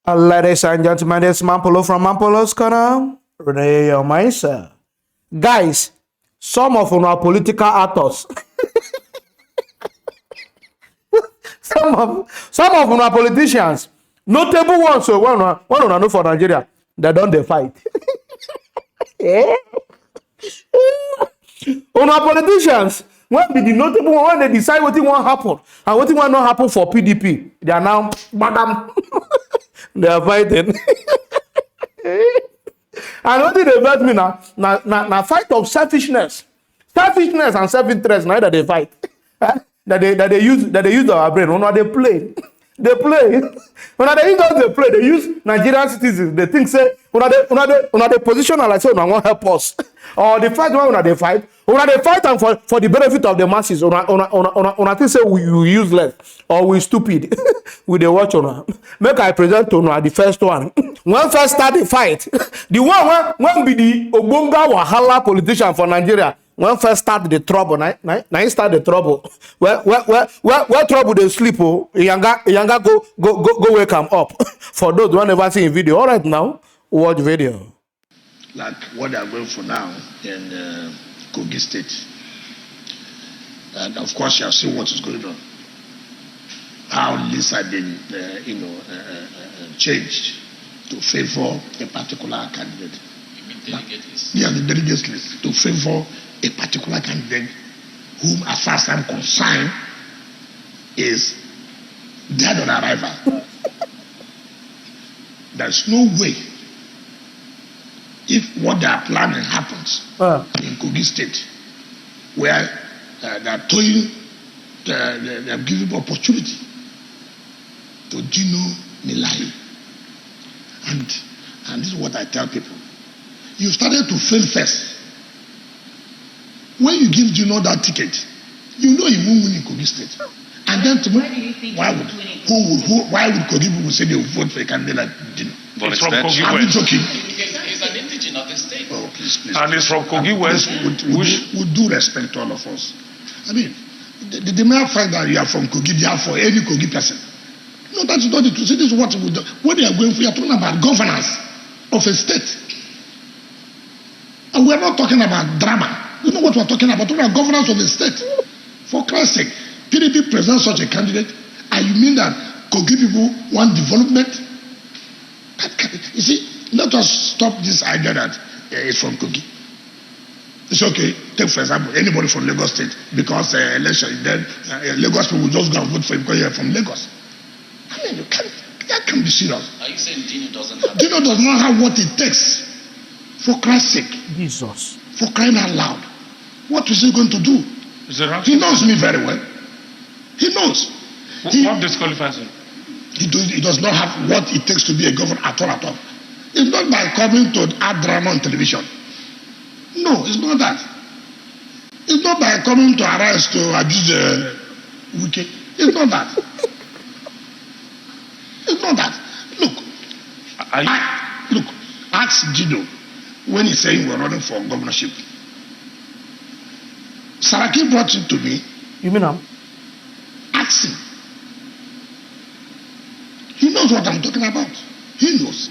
Ladies and gentlemen, this is Mampolo from Mampolo's Corner. Renee your mindset. Guys, some of our political actors, some of our politicians, notable ones, so one on know for Nigeria, they don't they fight. Our politicians, when be the notable one, when they decide what won't happen and what will not happen for PDP, they are now, madam, they are fighting. And what did they bet me now? Now fight of selfishness and self-interest. Now that they fight, that they use our brain. When they play, When they use us, they play. They use Nigerian citizens. They think say when they position like say una won't help us, or the fight when they fight. When they fight and for the benefit of the masses, una think say we useless or we stupid. We dey watch una. Make I present to una the first one. When first start the fight, the one when be the Ogbonga Wahala politician for Nigeria. When first start the trouble, now start the trouble. Where trouble they sleep, oh, Yanga go wake him up. For those who never seen video, all right now, watch video. Like what they are going for now in Kogi State, and of course you have seen what is going on. How lists have been, changed to favor a particular candidate. You mean delegate list? Yeah, the delegate list to favor a particular candidate whom, as far as I'm concerned, is dead on arrival. There's no way, if what they are planning happens in Kogi State, where they are toying, they are giving opportunity to Dino Wike. And this is what I tell people. You started to fail first. When you give Dino that ticket, you know he won't win in Kogi State. And then tomorrow, why would Kogi people say they will vote for a candidate like Dino? But it's from Kogi Are you West. joking? He's an indigenous of the state. Oh, please. And it's from Kogi West. With due respect to all of us. I mean, the mere fact that you are from Kogi, they are for any Kogi person. No, that's not the truth. See, this is what we do. What they are going for, you are talking about governance of a state. And we are not talking about drama. You know what we are talking about? We're talking about governance of a state. For Christ's sake, PDP presents such a candidate, and you mean that Kogi people want development? You see, let us stop this idea that it's from Kogi. It's okay. Take, for example, anybody from Lagos State, because election, then Lagos people will just go and vote for him because you're from Lagos. I mean, that can be serious. Are you saying Dino doesn't have? Dino does not have what it takes. For Christ's sake. Jesus. For crying out loud. What is he going to do? He knows me very well. He knows. What disqualifies him? He does not have what it takes to be a governor at all. It's not by coming to add drama on television. No, it's not that. It's not by coming to arise to abuse the wicked. It's not that. It's not that. Look, ask Dino when he's saying we're running for governorship. Saraki brought it to me. You mean him? Ask him. He knows what I'm talking about. He knows.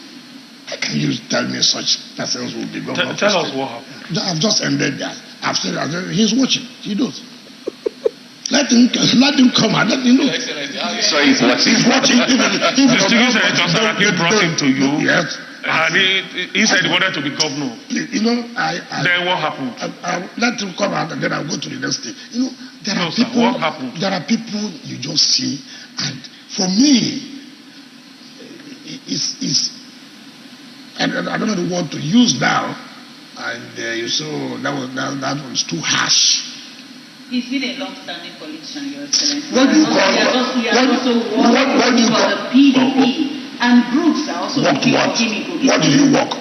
How can you tell me such persons will be governor? Tell us what happened. I've just ended that. I've said he's watching. He knows. Let him come and let him know. So he's watching. He's watching. Distinguished Senator Saraki brought him to you. Yes. And he said he wanted to be governor. You know, Then what happened? I let him come out and then I'll go to the next thing. You know, there are sir, people. what happened? There are people you just see, and for me, I don't know the word to use now, and you saw that was too harsh. He's been a long-standing politician, Your Excellency. What do you call He has also worked for the PDP. And groups are also what? What did he work?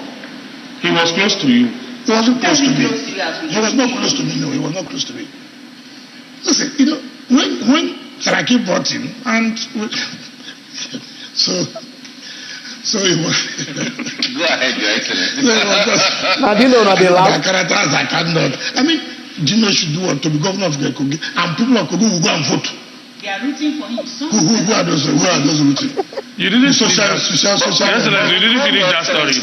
He was close to you. He wasn't close to me. Close to you as we He was not close to me. No, he was not close to me. Listen, you know, when Saraki brought him, and so he was. Go ahead, Your Excellency. So he was just. Now Dino na dey laugh. The characters I cannot. I mean, Dino should do what to be governor of Kogi, and people of Kogi will go and vote They are rooting for him. Who are those rooting? You didn't finish Social. Yes, you didn't finish that story.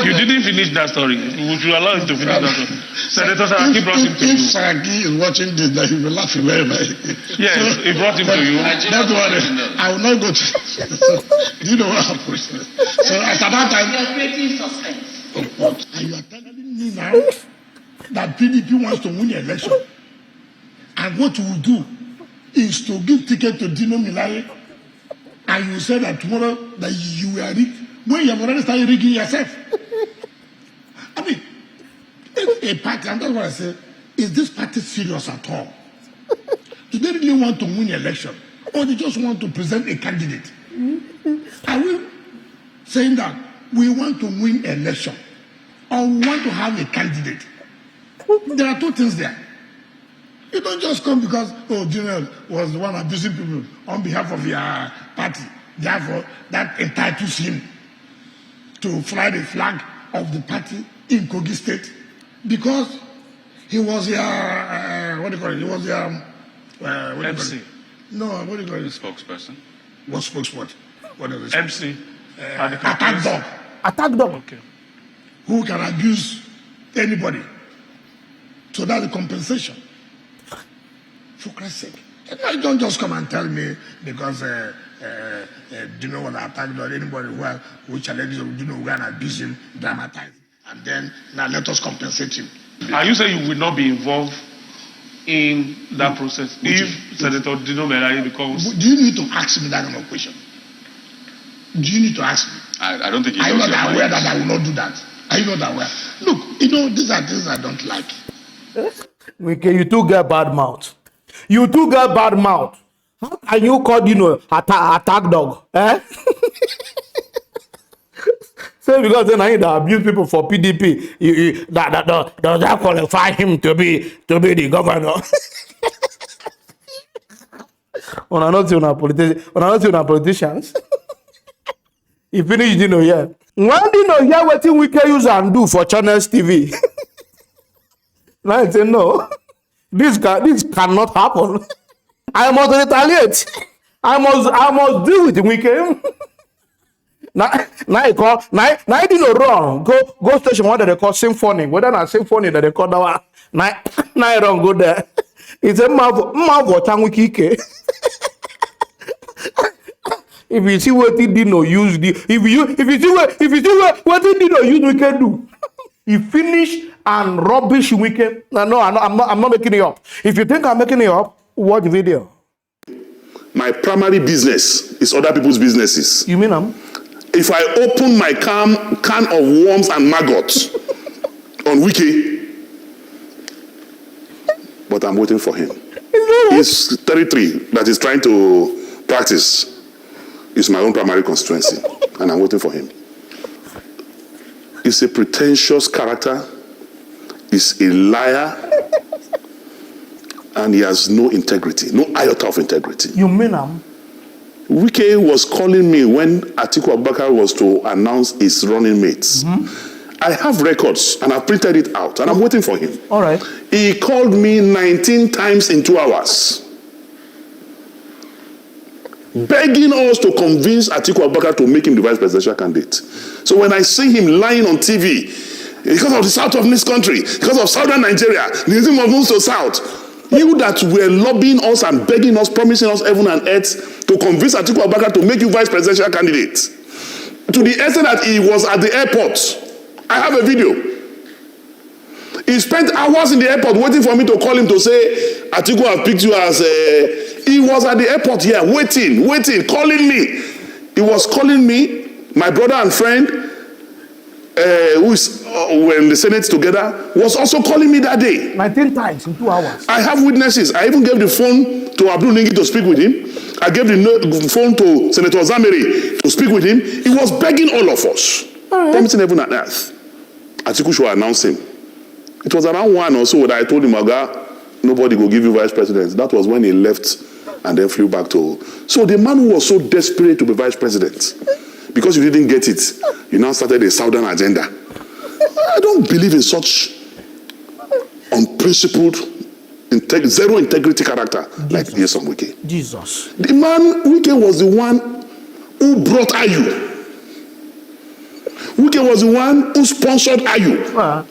You didn't finish that story. Would you allow him to finish that story? Senator Saraki brought him to If you. Saraki is watching this, then he will laugh very much. Yes, he brought him to you. That's why I will not go to. So, do you know what happened? So at that time. You are creating suspense. And you are telling me now that PDP wants to win the election, and what you will do is to give ticket to Dino Wike, and you say that tomorrow that you are rigged when you have already started rigging yourself. I mean, if a party, and that's what I say, is this party serious at all? Do they really want to win the election, or they just want to present a candidate? Are we saying that we want to win election, or we want to have a candidate? There are two things there. You don't just come because, General was the one abusing people on behalf of your party. Therefore, that entitles him to fly the flag of the party in Kogi State because he was your, what do you call it? He was your, MC. No, what do you call it? Spokesperson. What spokesperson? What is it? MC. Attack dog. Attack them. Okay. Who can abuse anybody. So that's the compensation. For Christ's sake. You don't just come and tell me because Dino want to attack anybody who challenges Dino, we're going to abuse him, dramatize. And then now let us compensate him. Are you saying you will not be involved in that process if Senator Dino Wike becomes... Do you need to ask me that kind of question? Do you need to ask me? I don't think Are you not aware that I will not do that? Are you not aware? Look, these are things I don't like. Okay, you two get bad mouth. You two get bad mouth. How can you call attack dog? Eh? So because then I abuse people for PDP, does that qualify him to be the governor? When I not see una politicians. He finished Dino here. When Dino here, what we can use and do for Channels TV? Now I say no. This cannot happen. I must retaliate. I must deal with the wicked. Now I didn't wrong. Go station one that they call symphony. Whether not symphony that they call that one. Now I don't go there. It's a marvel wiki. If you see what he Dino use if you see what he Dino use we can do. He finish and rubbish wicked. No, I'm not making it up. If you think I'm making it up, watch the video. My primary business is other people's businesses. You mean If I open my can of worms and maggots on Wiki, but I'm waiting for him. His territory that he's trying to practice is my own primary constituency, and I'm waiting for him. He's a pretentious character. He's a liar. And he has no integrity, no iota of integrity. You mean Wike was calling me when Atiku Abubakar was to announce his running mates. I have records and I've printed it out and I'm waiting for him. All right. He called me 19 times in 2 hours, begging us to convince Atiku Abubakar to make him the vice presidential candidate. So when I see him lying on TV, because of the south of this country, because of southern Nigeria, the name of moves to south, you that were lobbying us and begging us, promising us heaven and earth to convince Atiku Abubakar to make you vice presidential candidate, to the extent that he was at the airport. I have a video. He spent hours in the airport waiting for me to call him to say, Atiku have picked you as a... He was at the airport here, waiting, calling me. He was calling me, my brother and friend, who is were in the Senate together, was also calling me that day. 19 times in 2 hours. I have witnesses. I even gave the phone to Abdul Ningi to speak with him. I gave the phone to Senator Zameri to speak with him. He was begging all of us, promising heaven and earth. Atiku should announce him. It was around 1 or so that I told him, Oga, nobody will give you vice president. That was when he left and then flew back to... So the man who was so desperate to be vice president, because you didn't get it, you now started a southern agenda. I don't believe in such unprincipled zero integrity character like Nyesom Wike. Jesus. The man, Wike was the one who brought Ayu. Wike was the one who sponsored Ayu.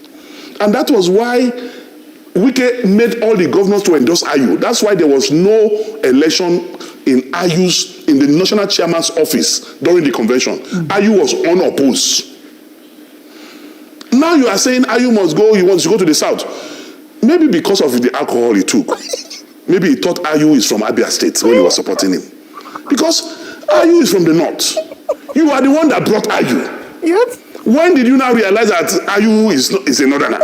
And that was why Wike made all the governors to endorse Ayu. That's why there was no election in Ayu's, in the national chairman's office during the convention. Ayu was unopposed. Now you are saying Ayu must go, he wants to go to the south. Maybe because of the alcohol he took. Maybe he thought Ayu is from Abia State when he was supporting him. Because Ayu is from the north. You are the one that brought Ayu. Yes. When did you now realize that Ayu is a northerner?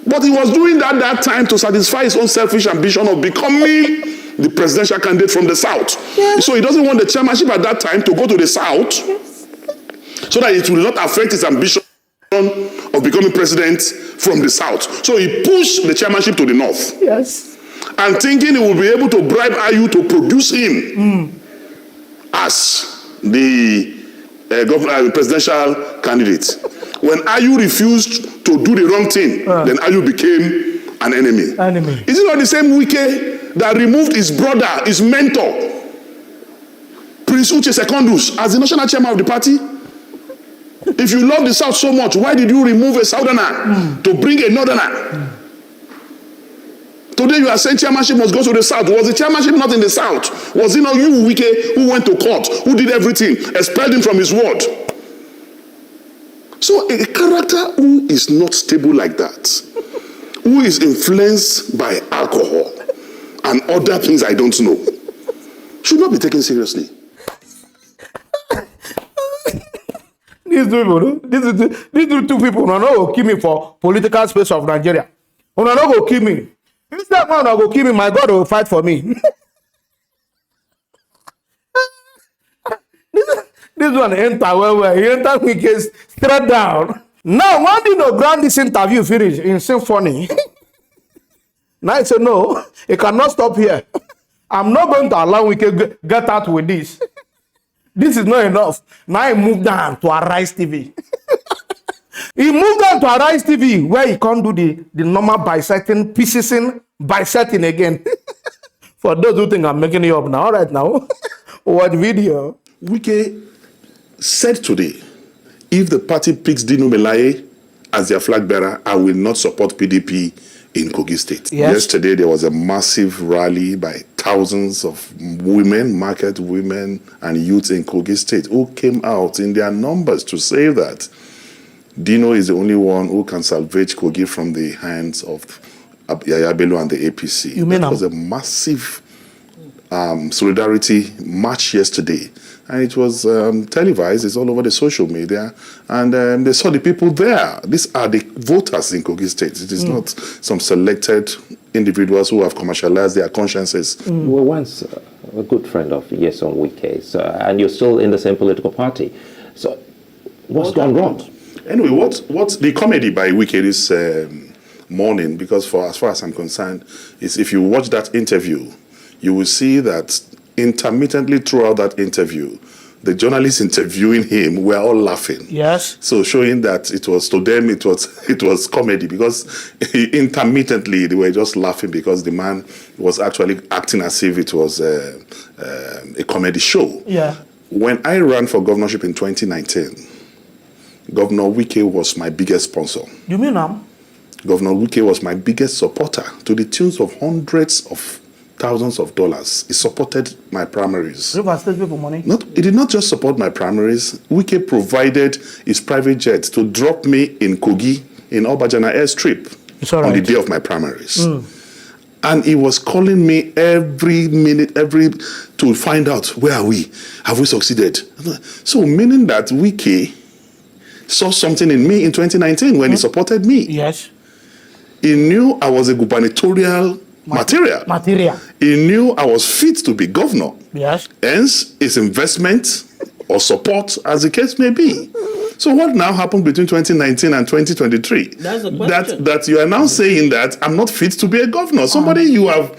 But he was doing that time to satisfy his own selfish ambition of becoming the presidential candidate from the south. Yes. So he doesn't want the chairmanship at that time to go to the south, so that it will not affect his ambition of becoming president from the south. So he pushed the chairmanship to the north. Yes. And thinking he will be able to bribe Ayu to produce him as the presidential candidate. When Ayu refused to do the wrong thing, then Ayu became an enemy. Is it not the same Wike that removed his brother, his mentor, Prince Uche Secondus, as the national chairman of the party? If you love the South so much, why did you remove a Southerner to bring a Northerner? Today you are saying chairmanship must go to the South. Was the chairmanship not in the South? Was it not you, Wike, who went to court, who did everything, expelled him from his ward? So a character who is not stable like that, who is influenced by alcohol and other things I don't know, should not be taken seriously. These two people, no go kill me for political space of Nigeria. No go kill me. This that man will go kill me. My God will fight for me. This one enter well. He enter me case straight down. Now, when Dino grant this interview finish in symphony, now I say no, it cannot stop here. I'm not going to allow we can get out with this. This is not enough. Now he moved down to Arise TV. He moved down to Arise TV where he can't do the normal bisecting, bisecting again. For those who think I'm making it up now, right now, watch video. Wike said today, if the party picks Dino Melaye as their flag bearer, I will not support PDP in Kogi State. Yes. Yesterday, there was a massive rally by thousands of women, market women, and youths in Kogi State who came out in their numbers to say that Dino is the only one who can salvage Kogi from the hands of Yaya Bello and the APC. That was a massive solidarity march yesterday. And it was televised, it's all over the social media, and they saw the people there. These are the voters in Kogi State. It is not some selected individuals who have commercialized their consciences. You were once a good friend of Nyesom Wike's, and you're still in the same political party. So what's gone wrong? Anyway, what's the comedy by Wike this morning, because as far as I'm concerned, is if you watch that interview, you will see that intermittently throughout that interview, the journalists interviewing him were all laughing. Yes. So showing that it was, to them, it was comedy, because intermittently they were just laughing because the man was actually acting as if it was a comedy show. Yeah. When I ran for governorship in 2019, Governor Wike was my biggest sponsor. You mean now? Governor Wike was my biggest supporter, to the tunes of hundreds of thousands of dollars. He supported my primaries. River State people money? He did not just support my primaries. Wike provided his private jet to drop me in Kogi, in Obajana airstrip, on the day of my primaries. And he was calling me every minute, to find out, where are we? Have we succeeded? So meaning that Wike saw something in me in 2019 when he supported me. Yes. He knew I was a gubernatorial material. He knew I was fit to be governor. Yes. Hence, his investment or support, as the case may be. So what now happened between 2019 and 2023? That's the question. That you are now saying that I'm not fit to be a governor. Somebody you have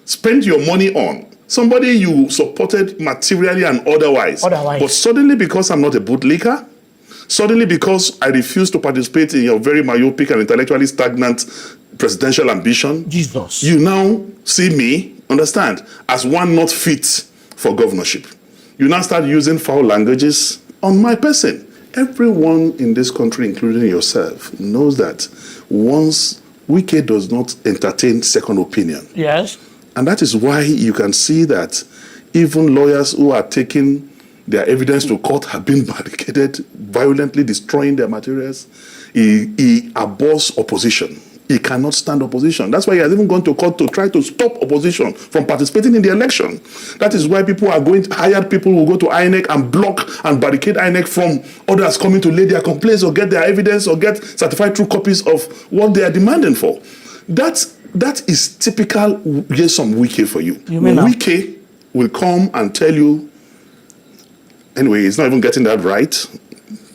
spent your money on. Somebody you supported materially and otherwise. But suddenly, because I'm not a bootlicker, suddenly because I refuse to participate in your very myopic and intellectually stagnant presidential ambition. Jesus. You now see me, understand, as one not fit for governorship. You now start using foul languages on my person. Everyone in this country, including yourself, knows that once Wike does not entertain second opinion. Yes. And that is why you can see that even lawyers who are taking their evidence to court have been barricaded, violently destroying their materials. He abhors opposition. He cannot stand opposition. That's why he has even gone to court to try to stop opposition from participating in the election. That is why people are going to hire people who go to INEC and block and barricade INEC from others coming to lay their complaints or get their evidence or get certified true copies of what they are demanding for. That is typical Nyesom Wike for you. Wike will come and tell you, anyway, he's not even getting that right.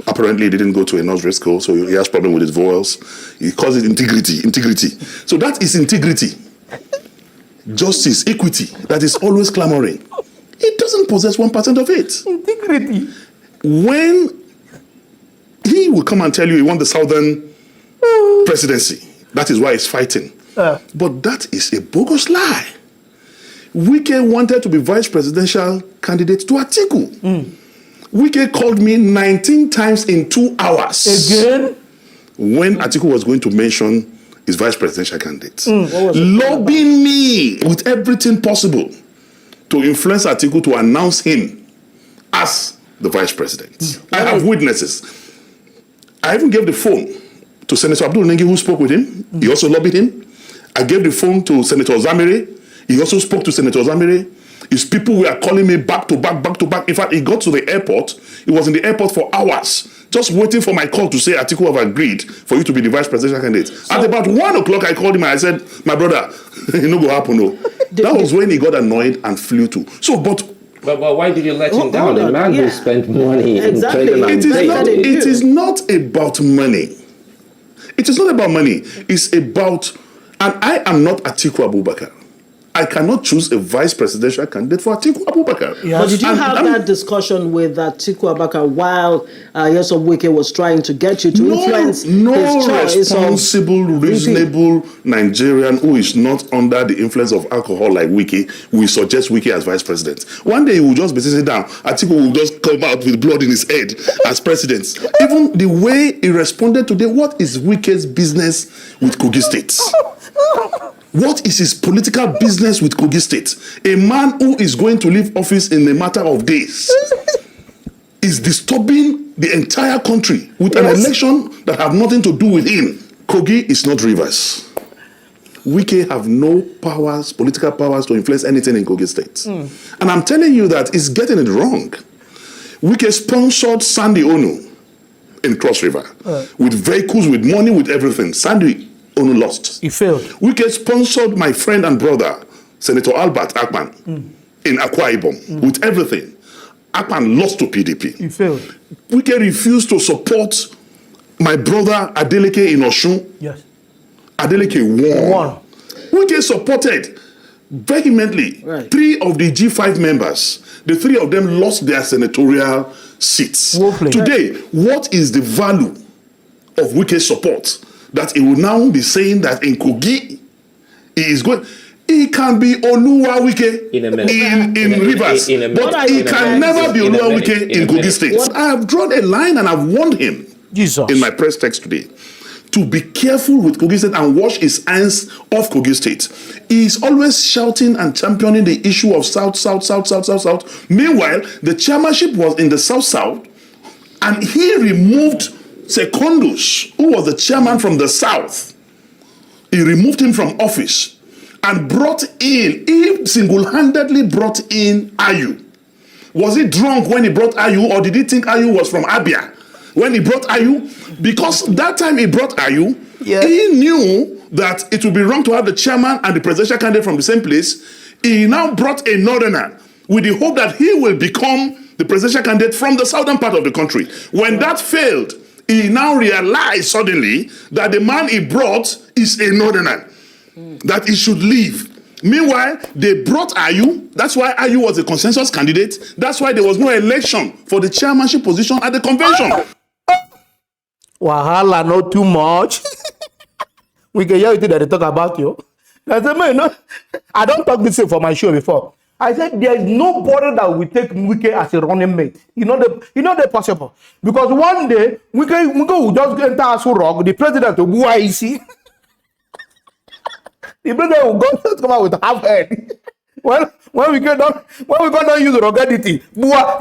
Apparently, he didn't go to a nursery school, so he has problem with his vowels. He calls it integrity. So that is integrity. Justice, equity, that is always clamoring. He doesn't possess 1% of it. Integrity. When he will come and tell you he wants the southern presidency, that is why he's fighting. But that is a bogus lie. Wike wanted to be vice presidential candidate to Atiku. Wike called me 19 times in 2 hours. Again? When Atiku was going to mention his vice presidential candidate. Lobbying me with everything possible to influence Atiku to announce him as the vice president. I have witnesses. I even gave the phone to Senator Abdul Nengi, who spoke with him. He also lobbied him. I gave the phone to Senator Zamire. He also spoke to Senator Zamire. His people were calling me back to back. In fact, he got to the airport. He was in the airport for hours, just waiting for my call to say, Atiku have agreed for you to be the vice presidential candidate. At about 1 o'clock, I called him and I said, my brother, it no go happen, no. That was when he got annoyed and flew to. So, but why did you let him down? A man who spent money in training and it is not about money. It is not about money. It's about, and I am not Atiku Abubakar. I cannot choose a vice presidential candidate for Atiku Abubakar. Yes. But did you have that discussion with Atiku Abubakar while Nyesom Wike was trying to get you to influence his choice? Responsible, reasonable Nigerian who is not under the influence of alcohol like Wike will suggest Wike as vice president. One day he will just be sitting down. Atiku will just come out with blood in his head as president. Even the way he responded today, what is Wike's business with Kogi State? What is his political business with Kogi State? A man who is going to leave office in a matter of days is disturbing the entire country with an election that have nothing to do with him. Kogi is not Rivers. Wike have no powers, political powers to influence anything in Kogi State. And I'm telling you that he's getting it wrong. Wike sponsored Sandy Onu in Cross River with vehicles, with money, with everything. Sandy Onu lost. He failed. Wike sponsored my friend and brother, Senator Albert Akpan, in Akwa Ibom, with everything. Akpan lost to PDP. He failed. Wike refused to support my brother Adeleke in Osun. Yes. Adeleke won. Wike supported vehemently 3 of the G5 members. The 3 of them lost their senatorial seats. Today, what is the value of Wike's support? That he will now be saying that in Kogi, he is going. He can be Oluwa Wike in Rivers, but he can never be Oluwa Wike in Kogi State. I have drawn a line and I've warned him in my press text today to be careful with Kogi State and wash his hands off Kogi State. He is always shouting and championing the issue of South. Meanwhile, the chairmanship was in the South, and he removed Secondus, who was the chairman from the South. He removed him from office and he single-handedly brought in Ayu. Was he drunk when he brought Ayu, or did he think Ayu was from Abia when he brought Ayu? Because that time he brought Ayu, he knew that it would be wrong to have the chairman and the presidential candidate from the same place. He now brought a northerner with the hope that he will become the presidential candidate from the southern part of the country. When that failed, he now realized suddenly that the man he brought is a northerner, that he should leave. Meanwhile, they brought Ayu. That's why Ayu was a consensus candidate. That's why there was no election for the chairmanship position at the convention. Wahala, not too much. We can hear it that they talk about you. I said, man, no, I don't talk this thing for my show before. I said, there is nobody that will take Wike as a running mate. You know the possible. Because one day, Wike will just enter Aso Rock, the president of BUIC. The president will go to come out with half head. When we don't use ruggedity,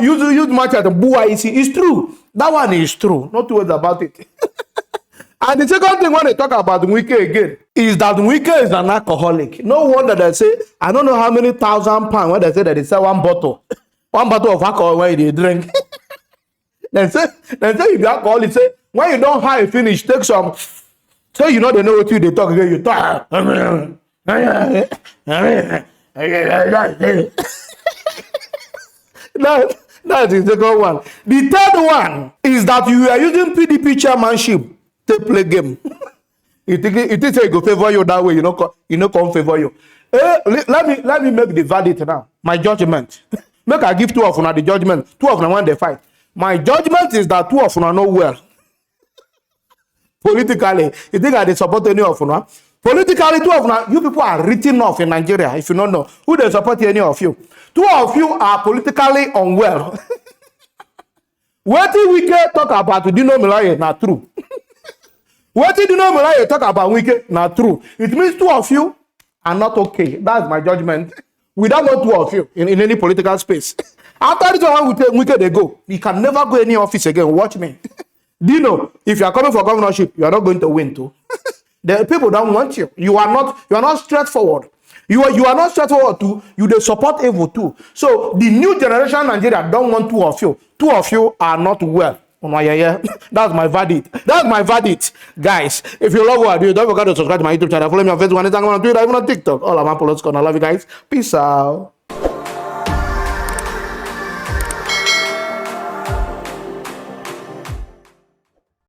use much at the BUIC. It's true. That one is true. Not two words about it. And the second thing when they talk about Wike again is that Wike is an alcoholic. No wonder they say, I don't know how many £1,000 when they say that they sell one bottle of alcohol when they drink. Then say if you alcohol, they say when you don't high finish, take some. So you know they know what they talk again. You talk. That is the second one. The third one is that you are using PDP chairmanship to play game. It is say go favor you that way, you know come favor you. Let me make the verdict now. My judgment. Make I give two of them the judgment. Two of them when they fight. My judgment is that two of them are not well. Politically, you think I support any of them? Politically, two of them, you people are written off in Nigeria. If you don't know who they support, any of you. Two of you are politically unwell. What did we talk about? Dino Wike not true. What did Dino Wike talk about Wike not true? It means two of you are not okay. That's my judgment. We don't want two of you in any political space. After this one, we take Wike they go. You can never go any office again. Watch me. Dino, if you are coming for governorship, you are not going to win too. The people don't want you. You are not straightforward. You are not straightforward too. You they support evil too. So the new generation in Nigeria don't want two of you. Two of you are not well. That's my verdict. That's my verdict, guys. If you love what I do, don't forget to subscribe to my YouTube channel. Follow me on Facebook, on Instagram, on Twitter, even on TikTok. All of my political. I love you guys. Peace out.